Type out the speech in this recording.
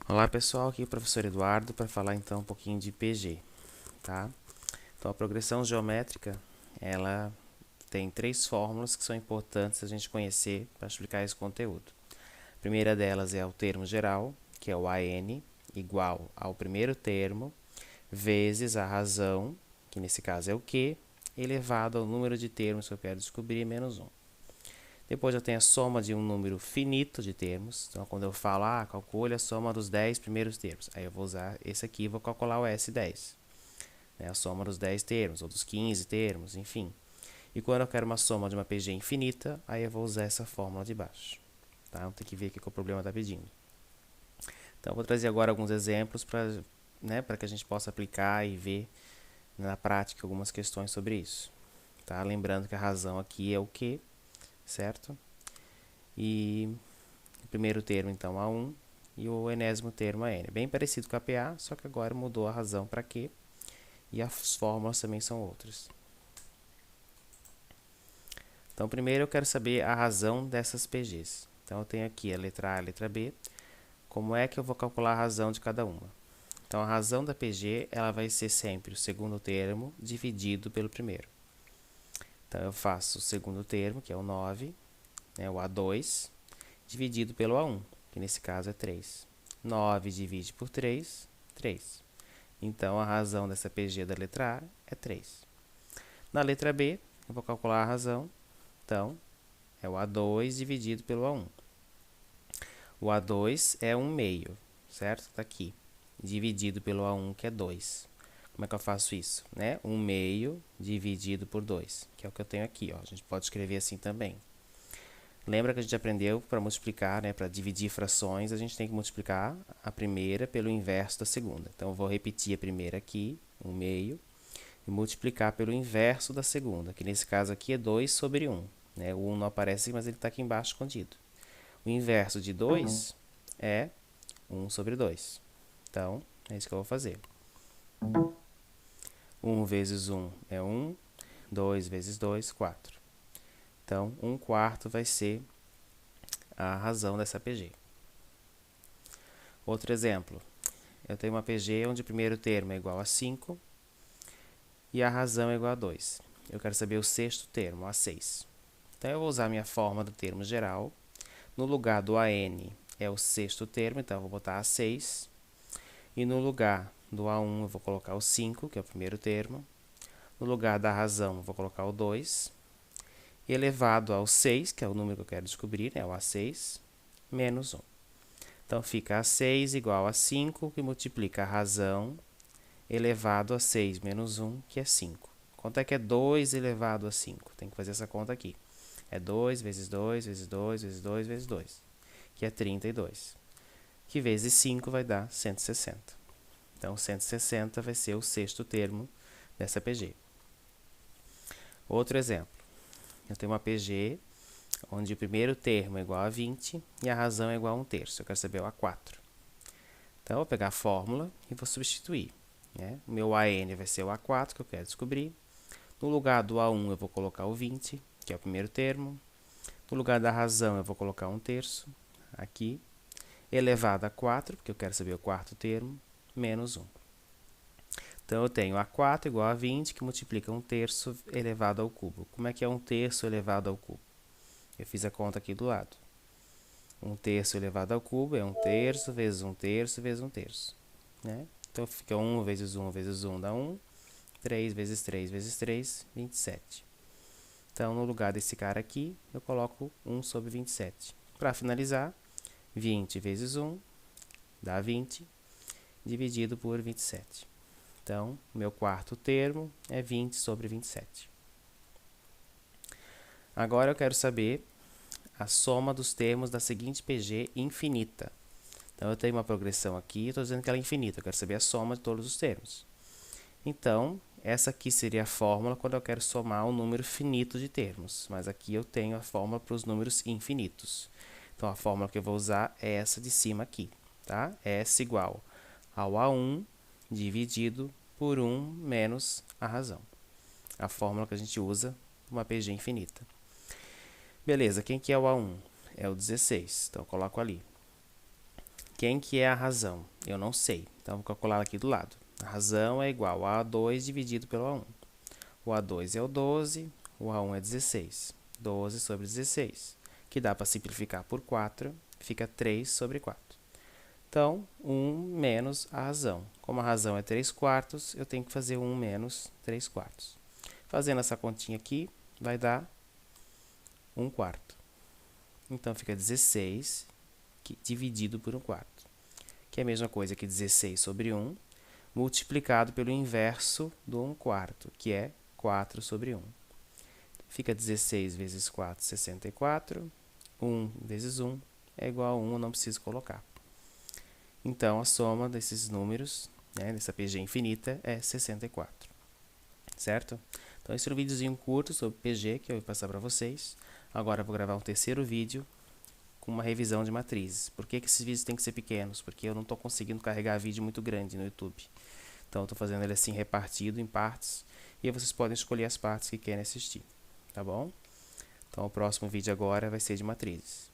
Olá pessoal, aqui é o professor Eduardo para falar então um pouquinho de PG, tá? Então a progressão geométrica, ela tem três fórmulas que são importantes a gente conhecer para explicar esse conteúdo. A primeira delas é o termo geral, que é o AN, igual ao primeiro termo, vezes a razão, que nesse caso é o Q, elevado ao número de termos que eu quero descobrir, menos 1. Depois eu tenho a soma de um número finito de termos. Então, quando eu falo, calcule a soma dos 10 primeiros termos. Aí eu vou usar esse aqui e vou calcular o S10. Né? A soma dos 10 termos, ou dos 15 termos, enfim. E quando eu quero uma soma de uma PG infinita, aí eu vou usar essa fórmula de baixo. Tá? Então, tem que ver o que o problema está pedindo. Então, eu vou trazer agora alguns exemplos para que a gente possa aplicar e ver na prática algumas questões sobre isso. Tá? Lembrando que a razão aqui é o Q, certo? E o primeiro termo, então, A1, e o enésimo termo, a N. Bem parecido com a PA, só que agora mudou a razão para Q, e as fórmulas também são outras. Então, primeiro eu quero saber a razão dessas PGs. Então, eu tenho aqui a letra A e a letra B. Como é que eu vou calcular a razão de cada uma? Então, a razão da PG, ela vai ser sempre o segundo termo dividido pelo primeiro. Então, eu faço o segundo termo, que é o 9, né, o A2, dividido pelo A1, que nesse caso é 3. 9 divide por 3, 3. Então, a razão dessa PG da letra A é 3. Na letra B, eu vou calcular a razão. Então, é o A2 dividido pelo A1. O A2 é 1 meio, certo? Está aqui. Dividido pelo A1, que é 2. Como é que eu faço isso? Né? 1 meio dividido por 2, que é o que eu tenho aqui. Ó. A gente pode escrever assim também. Lembra que a gente aprendeu para multiplicar, né, para dividir frações, a gente tem que multiplicar a primeira pelo inverso da segunda. Então, eu vou repetir a primeira aqui, 1 meio, e multiplicar pelo inverso da segunda, que nesse caso aqui é 2 sobre 1. Né? O 1 não aparece, mas ele está aqui embaixo escondido. O inverso de 2 é 1 sobre 2. Então, é isso que eu vou fazer. 1 vezes 1 é 1, 2 vezes 2, 4. Então, 1 quarto vai ser a razão dessa PG. Outro exemplo, eu tenho uma PG onde o primeiro termo é igual a 5 e a razão é igual a 2. Eu quero saber o sexto termo, A6. Então, eu vou usar a minha forma do termo geral. No lugar do AN é o sexto termo, então eu vou botar A6. E no lugar do A1 eu vou colocar o 5, que é o primeiro termo. No lugar da razão eu vou colocar o 2. E elevado ao 6, que é o número que eu quero descobrir, né, o A6, menos 1. Então, fica A6 igual a 5, que multiplica a razão elevado a 6 menos 1, que é 5. Quanto é que é 2 elevado a 5? Tem que fazer essa conta aqui. É 2 vezes 2 vezes 2 vezes 2 vezes 2, que é 32. Que vezes 5 vai dar 160. Então, 160 vai ser o sexto termo dessa PG. Outro exemplo. Eu tenho uma PG onde o primeiro termo é igual a 20 e a razão é igual a 1/3. Eu quero saber o A4. Então, eu vou pegar a fórmula e vou substituir. Né? O meu AN vai ser o A4, que eu quero descobrir. No lugar do A1, eu vou colocar o 20, que é o primeiro termo. No lugar da razão, eu vou colocar 1/3, aqui. Elevado a 4, porque eu quero saber o quarto termo, menos 1. Então, eu tenho A4 igual a 20, que multiplica 1/3 elevado ao cubo. Como é que é 1/3 elevado ao cubo? Eu fiz a conta aqui do lado. 1/3 elevado ao cubo é 1/3 vezes 1/3 vezes 1/3. Né? Então, fica 1 vezes 1 vezes 1 dá 1. 3 vezes 3 vezes 3, 27. Então, no lugar desse cara aqui, eu coloco 1 sobre 27. Para finalizar, 20 vezes 1 dá 20, dividido por 27. Então, meu quarto termo é 20 sobre 27. Agora, eu quero saber a soma dos termos da seguinte PG infinita. Então, eu tenho uma progressão aqui, estou dizendo que ela é infinita. Eu quero saber a soma de todos os termos. Então, essa aqui seria a fórmula quando eu quero somar um número finito de termos. Mas aqui eu tenho a fórmula para os números infinitos. Então, a fórmula que eu vou usar é essa de cima aqui. Tá? S igual ao A1 dividido por 1 menos a razão. A fórmula que a gente usa uma PG infinita. Beleza, quem que é o A1? É o 16, então eu coloco ali. Quem que é a razão? Eu não sei, então vou calcular aqui do lado. A razão é igual a A2 dividido pelo A1. O A2 é o 12, o A1 é 16. 12 sobre 16, que dá para simplificar por 4, fica 3 sobre 4. Então, 1 menos a razão. Como a razão é 3 quartos, eu tenho que fazer 1 menos 3 quartos. Fazendo essa continha aqui, vai dar 1 quarto. Então, fica 16 dividido por 1 quarto, que é a mesma coisa que 16 sobre 1, multiplicado pelo inverso do 1 quarto, que é 4 sobre 1. Fica 16 vezes 4, 64. 1 vezes 1 é igual a 1, eu não preciso colocar. Então, a soma desses números, dessa PG infinita, é 64. Certo? Então, esse é um videozinho curto sobre PG que eu vou passar para vocês. Agora, eu vou gravar um terceiro vídeo com uma revisão de matrizes. Por que esses vídeos têm que ser pequenos? Porque eu não estou conseguindo carregar vídeo muito grande no YouTube. Então, eu estou fazendo ele assim repartido em partes. E aí vocês podem escolher as partes que querem assistir. Tá bom? Então, o próximo vídeo agora vai ser de matrizes.